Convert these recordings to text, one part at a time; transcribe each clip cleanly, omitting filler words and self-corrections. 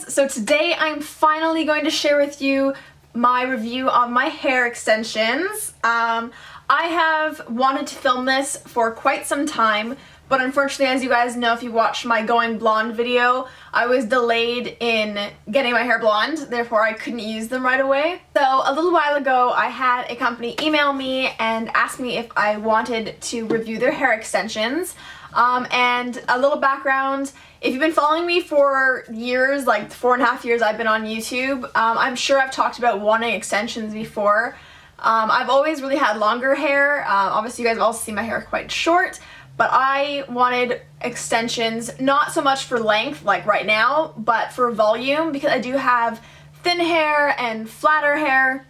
So today I'm finally going to share with you my review of my hair extensions. I have wanted to film this for quite some time, but unfortunately, as you guys know if you watched my going blonde video, I was delayed in getting my hair blonde, therefore I couldn't use them right away. So a little while ago I had a company email me and ask me if I wanted to review their hair extensions. And a little background, if you've been following me for years, like 4.5 years I've been on YouTube, I'm sure I've talked about wanting extensions before. I've always really had longer hair. Obviously you guys have all seen my hair quite short, but I wanted extensions, not so much for length like right now, but for volume, because I do have thin hair and flatter hair.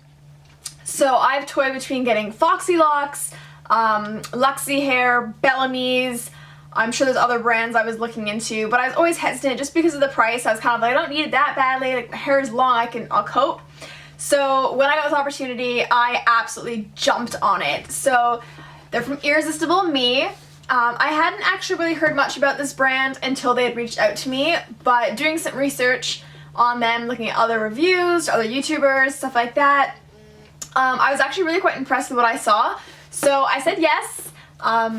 So I've toyed between getting Foxy Locks, Luxy hair, Bellamy's. I'm sure there's other brands I was looking into, but I was always hesitant just because of the price. I was kind of like, I don't need it that badly, like my hair is long, I'll cope. So when I got this opportunity, I absolutely jumped on it. So they're from Irresistible Me. I hadn't actually really heard much about this brand until they had reached out to me, but doing some research on them, looking at other reviews, other YouTubers, stuff like that, I was actually really quite impressed with what I saw. So I said yes.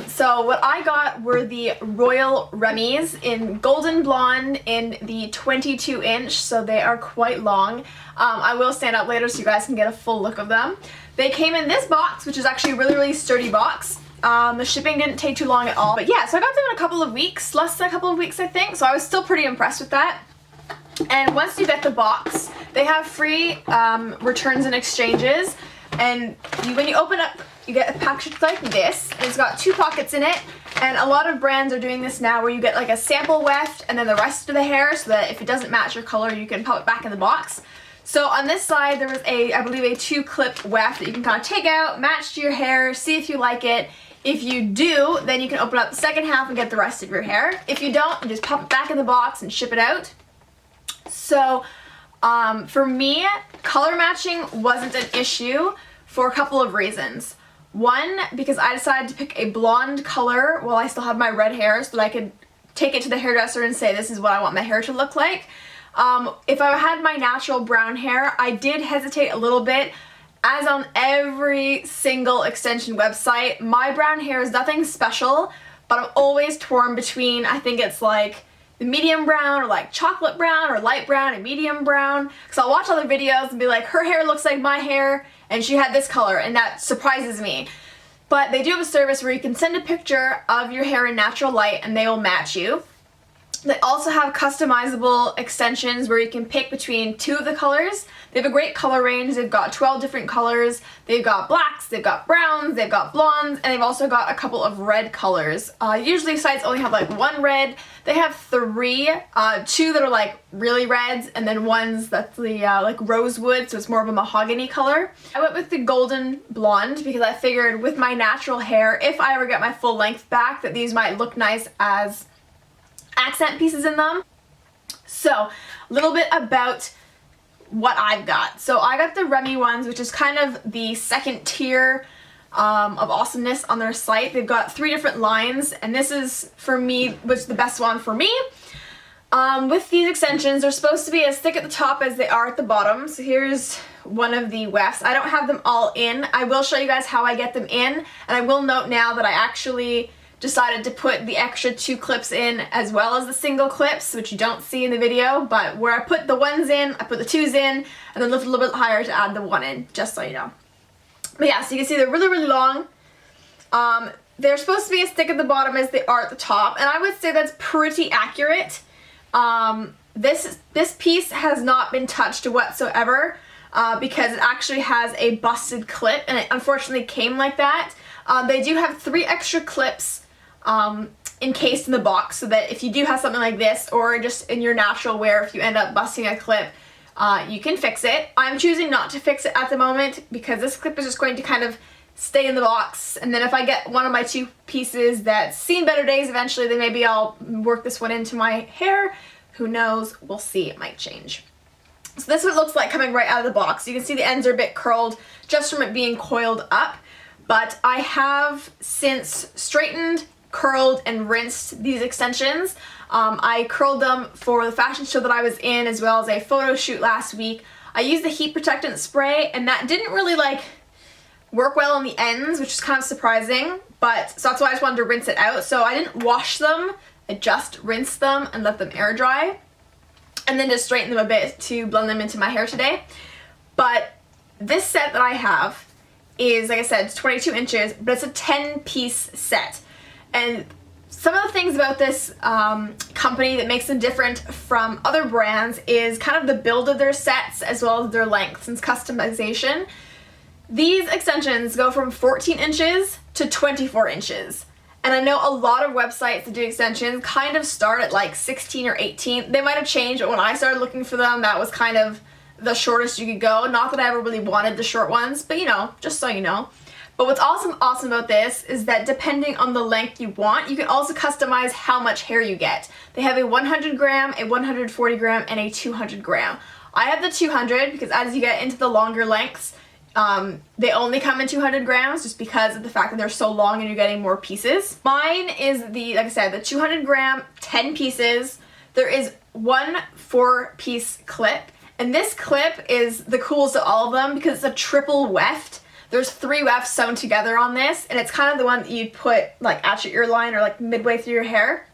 So what I got were the Royal Remy's in golden blonde in the 22 inch, so they are quite long. I will stand up later so you guys can get a full look of them. They came in this box, which is actually a really sturdy box. The shipping didn't take too long at all. But yeah, so I got them in a couple of weeks, less than a couple of weeks I think, so I was still pretty impressed with that. And once you get the box, they have free returns and exchanges, and when you open up, you get a package like this, and it's got 2 pockets in it, and a lot of brands are doing this now where you get like a sample weft and then the rest of the hair, so that if it doesn't match your color you can pop it back in the box. So on this side there was I believe a 2-clip weft that you can kind of take out, match to your hair, see if you like it. If you do, then you can open up the second half and get the rest of your hair. If you don't, you just pop it back in the box and ship it out. So for me, color matching wasn't an issue for a couple of reasons. One, because I decided to pick a blonde color while I still have my red hair so that I could take it to the hairdresser and say this is what I want my hair to look like. If I had my natural brown hair, I did hesitate a little bit. As on every single extension website, my brown hair is nothing special, but I'm always torn between, I think it's like the medium brown or like chocolate brown or light brown and medium brown. Because I'll watch other videos and be like, her hair looks like my hair and she had this color, and that surprises me. But they do have a service where you can send a picture of your hair in natural light and they will match you. They also have customizable extensions where you can pick between 2 of the colors. They have a great color range. They've got 12 different colors. They've got blacks, they've got browns, they've got blondes, and they've also got a couple of red colors. Usually sites only have like 1 red. They have 3, 2 that are like really reds, and then one's that's the like rosewood, so it's more of a mahogany color. I went with the golden blonde because I figured with my natural hair, if I ever get my full length back, that these might look nice as accent pieces in them. So a little bit about what I've got. So I got the Remy ones, which is kind of the second tier of awesomeness on their site. They've got 3 different lines, and this is for me was the best one for me. With these extensions, they're supposed to be as thick at the top as they are at the bottom. So here's one of the wefts. I don't have them all in. I will show you guys how I get them in, and I will note now that I actually decided to put the extra 2 clips in as well as the single clips, which you don't see in the video, but where I put the 1s in, I put the 2s in, and then lift a little bit higher to add the 1 in, just so you know. But yeah, so you can see they're really long. They're supposed to be as thick at the bottom as they are at the top, and I would say that's pretty accurate. This piece has not been touched whatsoever because it actually has a busted clip, and it unfortunately came like that. They do have 3 extra clips encased in the box, so that if you do have something like this, or just in your natural wear, if you end up busting a clip, you can fix it. I'm choosing not to fix it at the moment because this clip is just going to kind of stay in the box, and then if I get one of my 2 pieces that's seen better days eventually, then maybe I'll work this one into my hair. Who knows? We'll see. It might change. So this is what it looks like coming right out of the box. You can see the ends are a bit curled just from it being coiled up, but I have since straightened curled and rinsed these extensions. I curled them for the fashion show that I was in, as well as a photo shoot last week. I used the heat protectant spray, and that didn't really like work well on the ends, which is kind of surprising, but so that's why I just wanted to rinse it out. So I didn't wash them, I just rinsed them and let them air dry, and then just straighten them a bit to blend them into my hair today. But this set that I have is, like I said, it's 22 inches, but it's a 10-piece set. And some of the things about this company that makes them different from other brands is kind of the build of their sets as well as their lengths and customization. These extensions go from 14 inches to 24 inches. And I know a lot of websites that do extensions kind of start at like 16 or 18. They might have changed, but when I started looking for them, that was kind of the shortest you could go. Not that I ever really wanted the short ones, but you know, just so you know. But what's awesome about this is that depending on the length you want, you can also customize how much hair you get. They have a 100 gram, a 140 gram, and a 200 gram. I have the 200 because as you get into the longer lengths, they only come in 200 grams just because of the fact that they're so long and you're getting more pieces. Mine is the, like I said, the 200 gram, 10 pieces. There is one 4-piece clip, and this clip is the coolest of all of them because it's a triple weft. There's 3 wefts sewn together on this, and it's kind of the one that you'd put like at your ear line or like midway through your hair.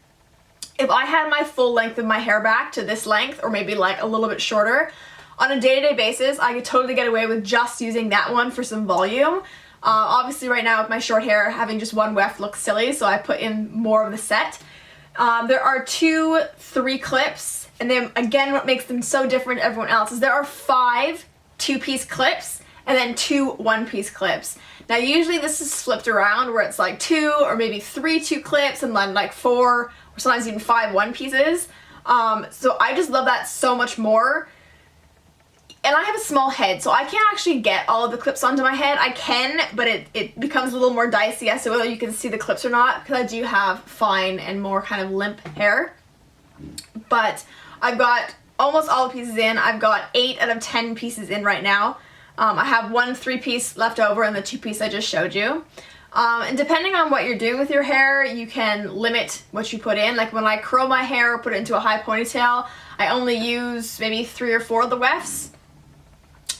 If I had my full length of my hair back to this length, or maybe like a little bit shorter, on a day-to-day basis, I could totally get away with just using that one for some volume. Obviously right now with my short hair, having just one weft looks silly, so I put in more of the set. There are 2 3 clips, and then again what makes them so different to everyone else is there are 5 2-piece clips and then 2 1-piece clips. Now usually this is flipped around where it's like 2 or maybe 3 2 clips and then like 4 or sometimes even 5 1-pieces. So I just love that so much more. And I have a small head, so I can't actually get all of the clips onto my head. I can, but it becomes a little more dicey as to whether you can see the clips or not, because I do have fine and more kind of limp hair. But I've got almost all the pieces in. I've got 8 out of 10 pieces in right now. I have one 3-piece left over and the 2-piece I just showed you. And depending on what you're doing with your hair, you can limit what you put in. Like when I curl my hair or put it into a high ponytail, I only use maybe 3 or 4 of the wefts.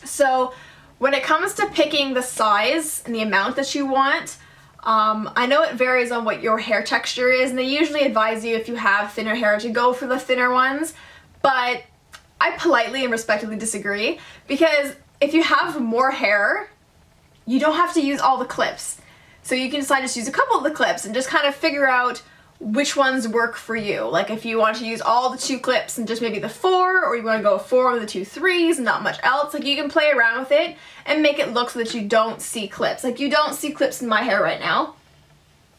So when it comes to picking the size and the amount that you want, I know it varies on what your hair texture is, and they usually advise you if you have thinner hair to go for the thinner ones, but I politely and respectfully disagree, because if you have more hair, you don't have to use all the clips. So you can decide to just use a couple of the clips and just kind of figure out which ones work for you. Like if you want to use all the 2 clips and just maybe the 4, or you want to go 4 with the 2 3s and not much else, like you can play around with it and make it look so that you don't see clips. Like you don't see clips in my hair right now,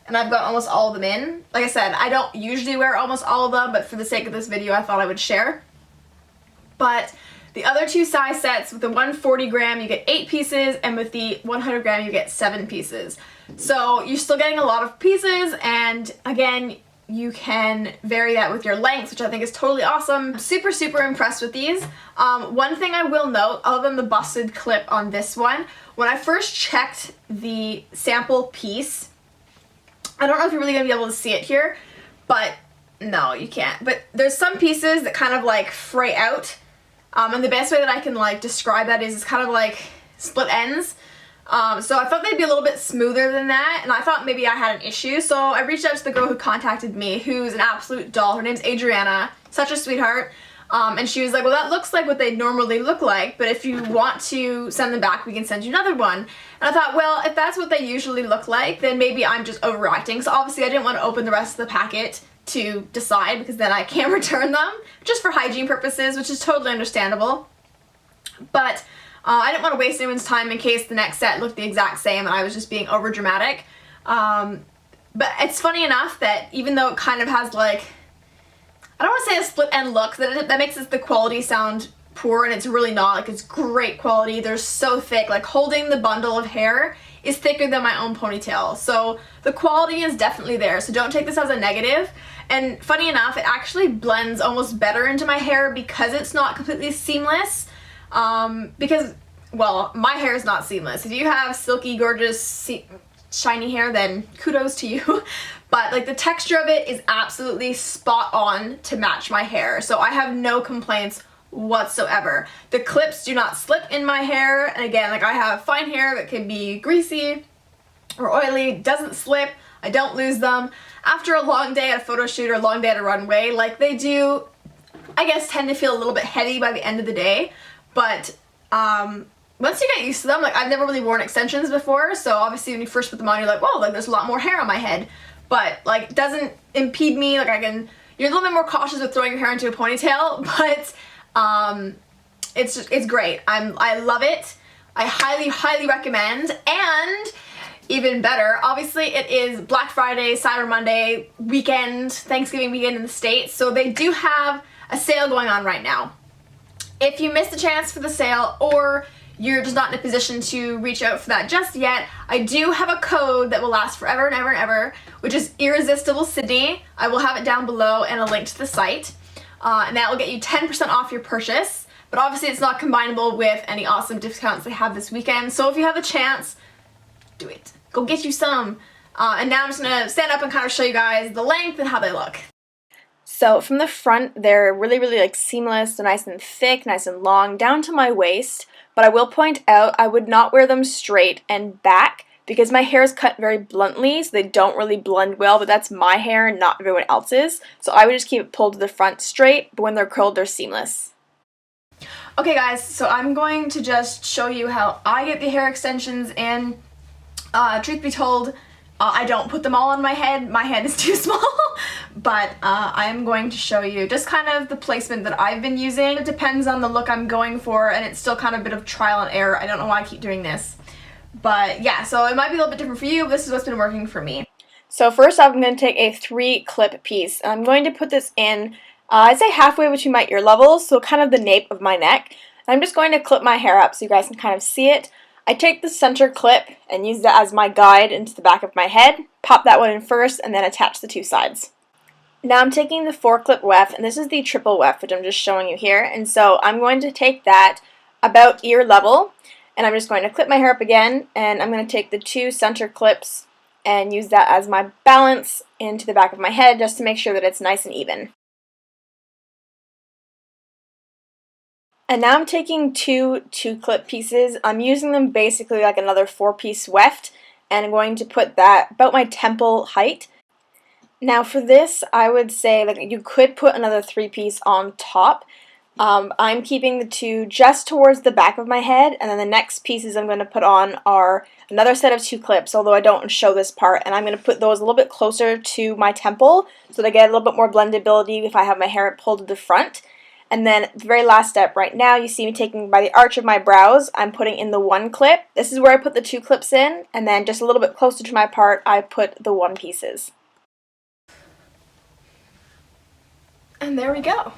and I've got almost all of them in. Like I said, I don't usually wear almost all of them, but for the sake of this video I thought I would share. But the other 2 size sets, with the 140 gram you get 8 pieces, and with the 100 gram you get 7 pieces. So you're still getting a lot of pieces, and again, you can vary that with your lengths, which I think is totally awesome. I'm super impressed with these. One thing I will note, other than the busted clip on this one, when I first checked the sample piece, I don't know if you're really going to be able to see it here, but no, you can't. But there's some pieces that kind of like fray out, and the best way that I can like describe that is it's kind of like split ends. So I thought they'd be a little bit smoother than that, and I thought maybe I had an issue, so I reached out to the girl who contacted me, who's an absolute doll. Her name's Adriana, such a sweetheart, and she was like, well, that looks like what they normally look like, but if you want to send them back, we can send you another one. And I thought, well, if that's what they usually look like, then maybe I'm just overreacting. So obviously I didn't want to open the rest of the packet to decide, because then I can't return them, just for hygiene purposes, which is totally understandable. But I didn't want to waste anyone's time in case the next set looked the exact same and I was just being over dramatic. But it's funny enough that even though it kind of has like, I don't want to say a split end look, that makes the quality sound poor, and it's really not. Like, it's great quality. They're so thick. Like, holding the bundle of hair is thicker than my own ponytail. So the quality is definitely there. So don't take this as a negative. And funny enough, it actually blends almost better into my hair because it's not completely seamless. Because, well, my hair is not seamless. If you have silky, gorgeous, shiny hair, then kudos to you. But like the texture of it is absolutely spot on to match my hair. So I have no complaints whatsoever. The clips do not slip in my hair. And again, like I have fine hair that can be greasy or oily, doesn't slip. I don't lose them. After a long day at a photo shoot or a long day at a runway, like they do, I guess, tend to feel a little bit heavy by the end of the day. But once you get used to them, like I've never really worn extensions before, so obviously when you first put them on, you're like, whoa, like there's a lot more hair on my head. But like it doesn't impede me. Like you're a little bit more cautious with throwing your hair into a ponytail, but it's great. I love it. I highly recommend. And even better, obviously it is Black Friday, Cyber Monday weekend, Thanksgiving weekend in the States, so they do have a sale going on right now. If you missed the chance for the sale, or you're just not in a position to reach out for that just yet, I do have a code that will last forever and ever and ever, which is IrresistibleSydnee. I will have it down below and a link to the site. And that will get you 10% off your purchase. But obviously it's not combinable with any awesome discounts they have this weekend. So if you have the chance, do it. Go get you some. And now I'm just going to stand up and kind of show you guys the length and how they look. So from the front, they're really like seamless. They're nice and thick, nice and long, down to my waist. But I will point out, I would not wear them straight and back because my hair is cut very bluntly, so they don't really blend well, but that's my hair, not everyone else's. So I would just keep it pulled to the front straight, but when they're curled, they're seamless. Okay guys, so I'm going to just show you how I get the hair extensions in. Truth be told, I don't put them all on my head is too small, but I'm going to show you just kind of the placement that I've been using. It depends on the look I'm going for, and it's still kind of a bit of trial and error. I don't know why I keep doing this, but yeah, so it might be a little bit different for you, but this is what's been working for me. So first off, I'm going to take a 3-clip piece, and I'm going to put this in, I'd say halfway between my ear levels, so kind of the nape of my neck. And I'm just going to clip my hair up so you guys can kind of see it. I take the center clip and use that as my guide into the back of my head, pop that one in first, and then attach the 2 sides. Now I'm taking the 4-clip weft, and this is the triple weft, which I'm just showing you here, and so I'm going to take that about ear level, and I'm just going to clip my hair up again, and I'm going to take the 2 center clips and use that as my balance into the back of my head just to make sure that it's nice and even. And now I'm taking 2 2-clip pieces. I'm using them basically like another 4-piece weft, and I'm going to put that about my temple height. Now for this, I would say like you could put another 3-piece on top. I'm keeping the 2 just towards the back of my head, and then the next pieces I'm going to put on are another set of 2 clips, although I don't show this part, and I'm going to put those a little bit closer to my temple so they get a little bit more blendability if I have my hair pulled to the front. And then the very last step right now, you see me taking by the arch of my brows, I'm putting in the 1 clip. This is where I put the 2 clips in, and then just a little bit closer to my part, I put the 1 pieces. And there we go.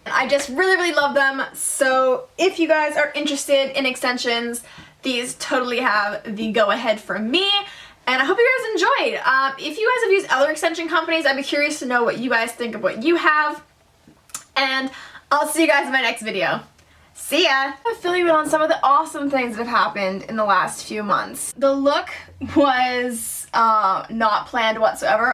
I just really love them, so if you guys are interested in extensions, these totally have the go-ahead from me. And I hope you guys enjoyed. If you guys have used other extension companies, I'd be curious to know what you guys think of what you have. And I'll see you guys in my next video. See ya! I'll fill you in on some of the awesome things that have happened in the last few months. The look was not planned whatsoever.